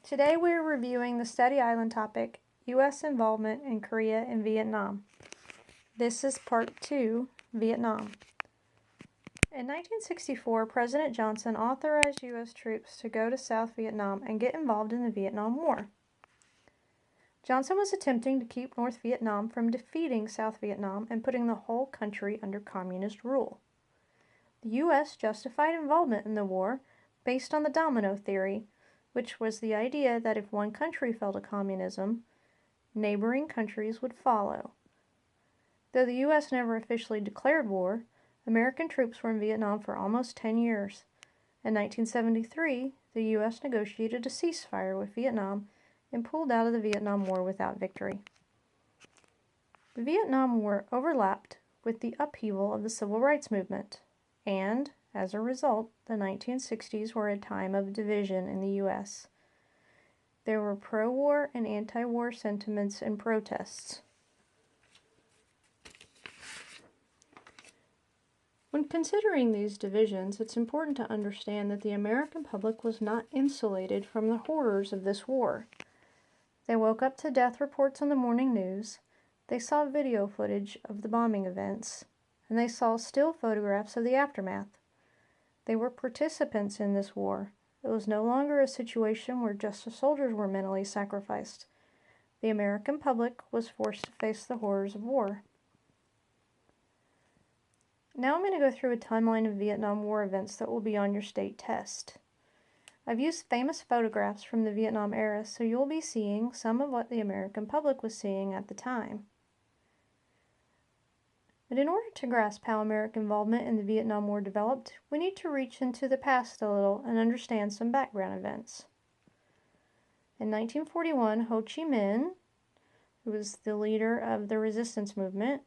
Today we are reviewing the study island topic, U.S. involvement in Korea and Vietnam. This is part 2, Vietnam. In 1964, President Johnson authorized U.S. troops to go to South Vietnam and get involved in the Vietnam War. Johnson was attempting to keep North Vietnam from defeating South Vietnam and putting the whole country under communist rule. The U.S. justified involvement in the war based on the domino theory, which was the idea that if one country fell to communism, neighboring countries would follow. Though the U.S. never officially declared war, American troops were in Vietnam for almost 10 years. In 1973, the U.S. negotiated a ceasefire with Vietnam and pulled out of the Vietnam War without victory. The Vietnam War overlapped with the upheaval of the Civil Rights Movement, and, as a result, the 1960s were a time of division in the U.S. There were pro-war and anti-war sentiments and protests. When considering these divisions, it's important to understand that the American public was not insulated from the horrors of this war. They woke up to death reports on the morning news, they saw video footage of the bombing events, and they saw still photographs of the aftermath. They were participants in this war. It was no longer a situation where just the soldiers were mentally sacrificed. The American public was forced to face the horrors of war. Now I'm going to go through a timeline of Vietnam War events that will be on your state test. I've used famous photographs from the Vietnam era, so you'll be seeing some of what the American public was seeing at the time. But in order to grasp how American involvement in the Vietnam War developed, we need to reach into the past a little and understand some background events. In 1941, Ho Chi Minh, who was the leader of the resistance movement,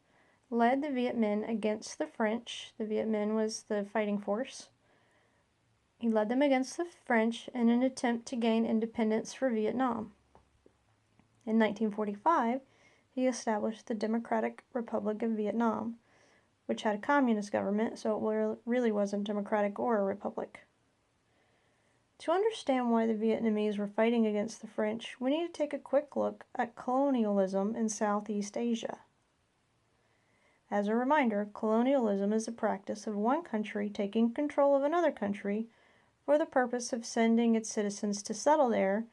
led the Viet Minh against the French. The Viet Minh was the fighting force. He led them against the French in an attempt to gain independence for Vietnam. In 1945, he established the Democratic Republic of Vietnam, which had a communist government, so it really wasn't democratic or a republic. To understand why the Vietnamese were fighting against the French, we need to take a quick look at colonialism in Southeast Asia. As a reminder, colonialism is the practice of one country taking control of another country for the purpose of sending its citizens to settle there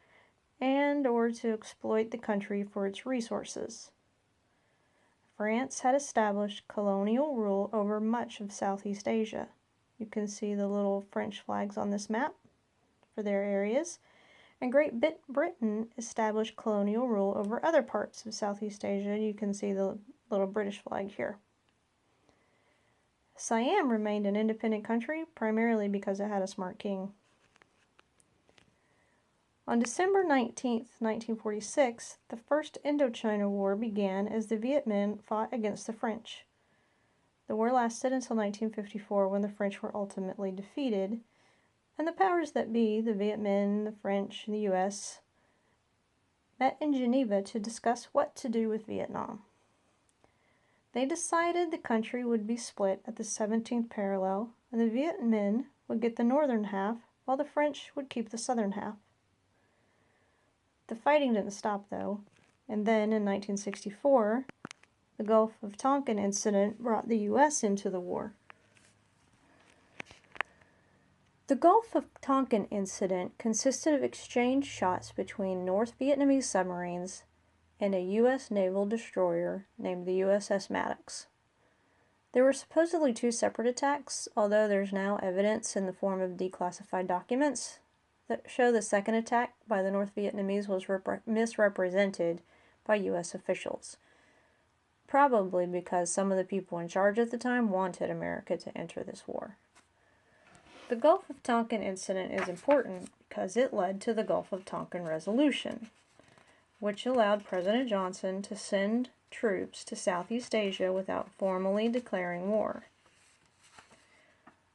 and or to exploit the country for its resources. France had established colonial rule over much of Southeast Asia. You can see the little French flags on this map for their areas, and Great Britain established colonial rule over other parts of Southeast Asia. You can see the little British flag here. Siam remained an independent country, primarily because it had a smart king. On December 19, 1946, the First Indochina War began as the Viet Minh fought against the French. The war lasted until 1954, when the French were ultimately defeated, and the powers that be, the Viet Minh, the French, and the U.S., met in Geneva to discuss what to do with Vietnam. They decided the country would be split at the 17th parallel, and the Viet Minh would get the northern half, while the French would keep the southern half. The fighting didn't stop, though, and then in 1964, the Gulf of Tonkin incident brought the U.S. into the war. The Gulf of Tonkin incident consisted of exchange shots between North Vietnamese submarines and a U.S. naval destroyer named the USS Maddox. There were supposedly two separate attacks, although there's now evidence in the form of declassified documents that show the second attack by the North Vietnamese was misrepresented by U.S. officials, probably because some of the people in charge at the time wanted America to enter this war. The Gulf of Tonkin incident is important because it led to the Gulf of Tonkin Resolution, which allowed President Johnson to send troops to Southeast Asia without formally declaring war.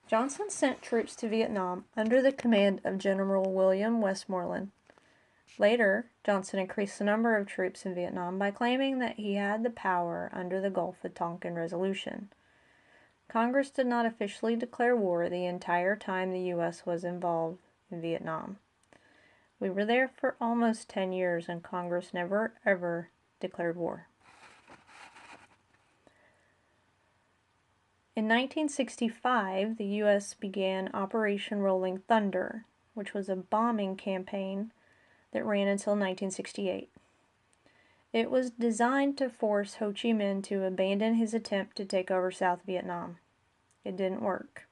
Johnson sent troops to Vietnam under the command of General William Westmoreland. Later, Johnson increased the number of troops in Vietnam by claiming that he had the power under the Gulf of Tonkin Resolution. Congress did not officially declare war the entire time the U.S. was involved in Vietnam. We were there for almost 10 years and Congress never ever declared war. In 1965, the U.S. began Operation Rolling Thunder, which was a bombing campaign that ran until 1968. It was designed to force Ho Chi Minh to abandon his attempt to take over South Vietnam. It didn't work.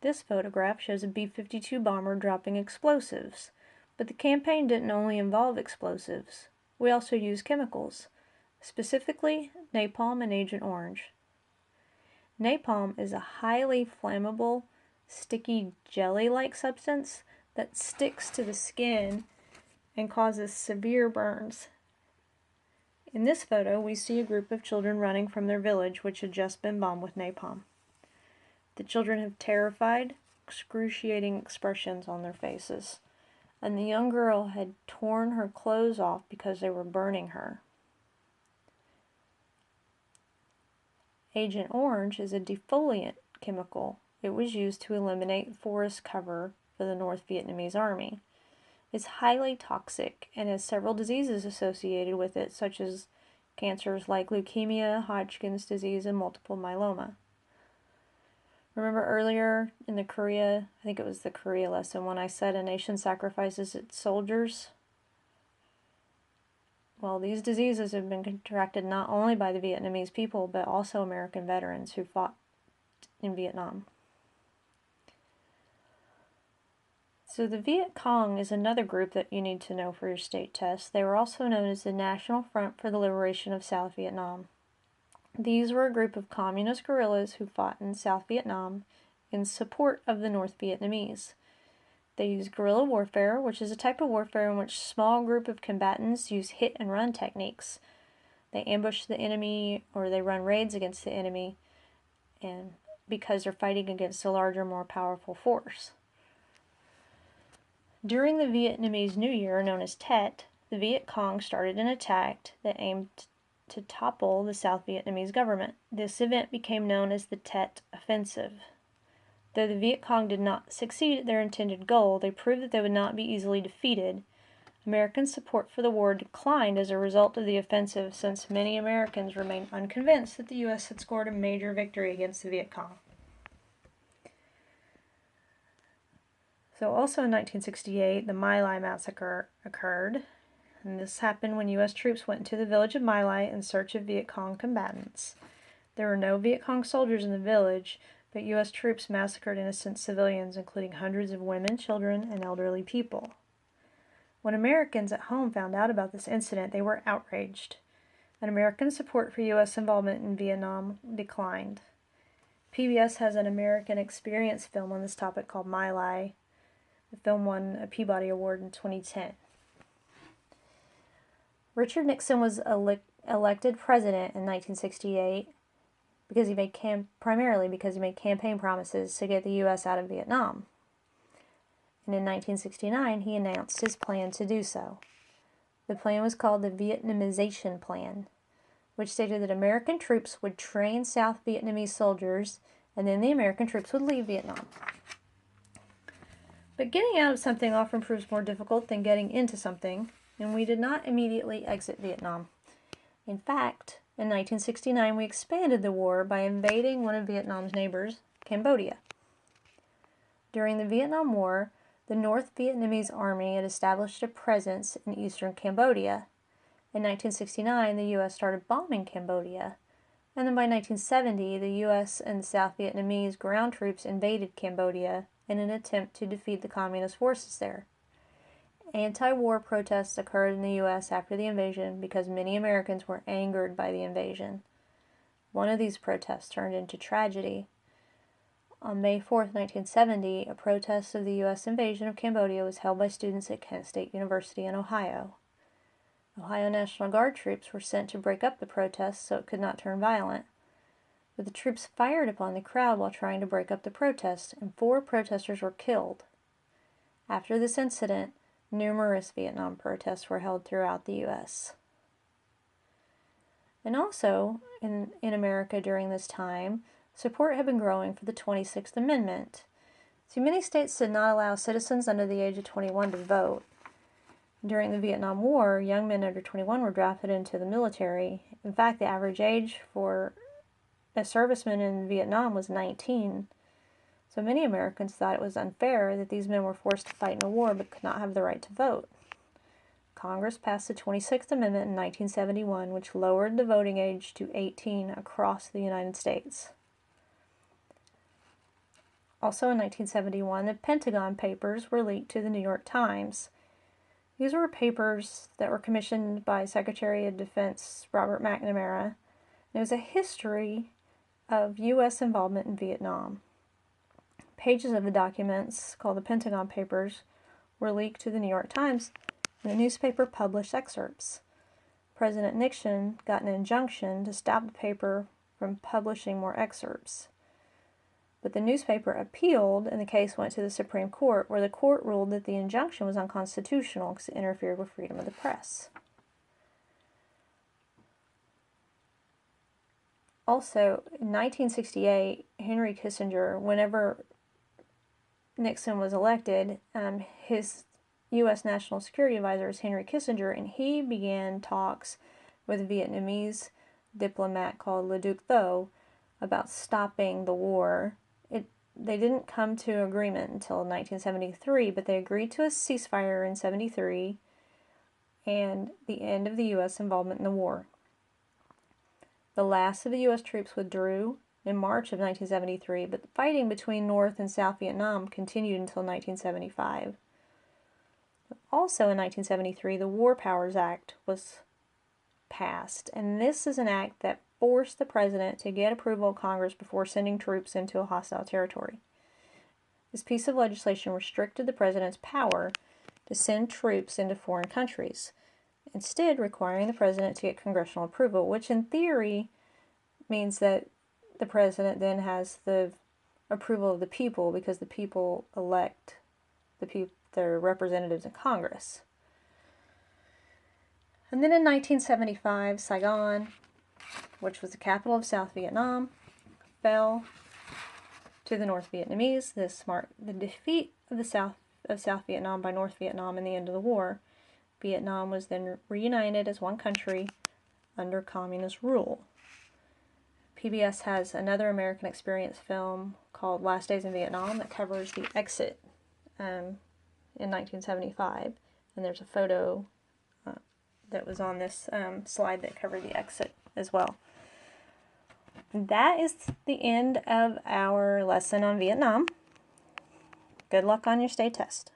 This photograph shows a B-52 bomber dropping explosives, but the campaign didn't only involve explosives. We also used chemicals, specifically napalm and Agent Orange. Napalm is a highly flammable, sticky jelly-like substance that sticks to the skin and causes severe burns. In this photo, we see a group of children running from their village, which had just been bombed with napalm. The children have terrified, excruciating expressions on their faces, and the young girl had torn her clothes off because they were burning her. Agent Orange is a defoliant chemical. It was used to eliminate forest cover for the North Vietnamese army. It's highly toxic and has several diseases associated with it, such as cancers like leukemia, Hodgkin's disease, and multiple myeloma. Remember earlier in the Korea, I think it was the Korea lesson, when I said a nation sacrifices its soldiers? Well, these diseases have been contracted not only by the Vietnamese people, but also American veterans who fought in Vietnam. So the Viet Cong is another group that you need to know for your state test. They were also known as the National Front for the Liberation of South Vietnam. These were a group of communist guerrillas who fought in South Vietnam in support of the North Vietnamese. They used guerrilla warfare, which is a type of warfare in which a small group of combatants use hit-and-run techniques. They ambush the enemy or they run raids against the enemy, and because they're fighting against a larger, more powerful force. During the Vietnamese New Year, known as Tet, the Viet Cong started an attack that aimed to topple the South Vietnamese government. This event became known as the Tet Offensive. Though the Viet Cong did not succeed at their intended goal, they proved that they would not be easily defeated. American support for the war declined as a result of the offensive, since many Americans remained unconvinced that the U.S. had scored a major victory against the Viet Cong. So also in 1968, the My Lai Massacre occurred, and this happened when U.S. troops went into the village of My Lai in search of Viet Cong combatants. There were no Viet Cong soldiers in the village, but U.S. troops massacred innocent civilians, including hundreds of women, children, and elderly people. When Americans at home found out about this incident, they were outraged, and American support for U.S. involvement in Vietnam declined. PBS has an American experience film on this topic called My Lai. The film won a Peabody Award in 2010. Richard Nixon was elected president in 1968 because he made primarily because he made campaign promises to get the U.S. out of Vietnam. And in 1969, he announced his plan to do so. The plan was called the Vietnamization Plan, which stated that American troops would train South Vietnamese soldiers, and then the American troops would leave Vietnam. But getting out of something often proves more difficult than getting into something, and we did not immediately exit Vietnam. In fact, in 1969, we expanded the war by invading one of Vietnam's neighbors, Cambodia. During the Vietnam War, the North Vietnamese Army had established a presence in eastern Cambodia. In 1969, the U.S. started bombing Cambodia, and then by 1970, the U.S. and South Vietnamese ground troops invaded Cambodia in an attempt to defeat the communist forces there. Anti-war protests occurred in the U.S. after the invasion because many Americans were angered by the invasion. One of these protests turned into tragedy. On May 4, 1970, a protest of the U.S. invasion of Cambodia was held by students at Kent State University in Ohio. Ohio National Guard troops were sent to break up the protest so it could not turn violent. But the troops fired upon the crowd while trying to break up the protest, and 4 protesters were killed. After this incident, numerous Vietnam protests were held throughout the U.S. And also, in America during this time, support had been growing for the 26th Amendment. See, many states did not allow citizens under the age of 21 to vote. During the Vietnam War, young men under 21 were drafted into the military. In fact, the average age for a serviceman in Vietnam was 19. So many Americans thought it was unfair that these men were forced to fight in a war but could not have the right to vote. Congress passed the 26th Amendment in 1971, which lowered the voting age to 18 across the United States. Also in 1971, the Pentagon Papers were leaked to the New York Times. These were papers that were commissioned by Secretary of Defense Robert McNamara. It was a history of U.S. involvement in Vietnam. Pages of the documents, called the Pentagon Papers, were leaked to the New York Times, and the newspaper published excerpts. President Nixon got an injunction to stop the paper from publishing more excerpts. But the newspaper appealed, and the case went to the Supreme Court, where the court ruled that the injunction was unconstitutional because it interfered with freedom of the press. Also, in 1968, Henry Kissinger, whenever Nixon was elected, his U.S. National Security Advisor is Henry Kissinger, and he began talks with a Vietnamese diplomat called Le Duc Tho about stopping the war. They didn't come to agreement until 1973, but they agreed to a ceasefire in 1973 and the end of the U.S. involvement in the war. The last of the U.S. troops withdrew in March of 1973, but the fighting between North and South Vietnam continued until 1975. Also in 1973, the War Powers Act was passed, and this is an act that forced the president to get approval of Congress before sending troops into a hostile territory. This piece of legislation restricted the president's power to send troops into foreign countries, instead requiring the president to get congressional approval, which in theory means that the president then has the approval of the people because the people elect their representatives in Congress. And then in 1975, Saigon, which was the capital of South Vietnam, fell to the North Vietnamese. This marked the defeat of South Vietnam by North Vietnam and the end of the war. Vietnam was then reunited as one country under communist rule. PBS has another American experience film called Last Days in Vietnam that covers the exit in 1975, and there's a photo that was on this slide that covered the exit as well. That is the end of our lesson on Vietnam. Good luck on your state test.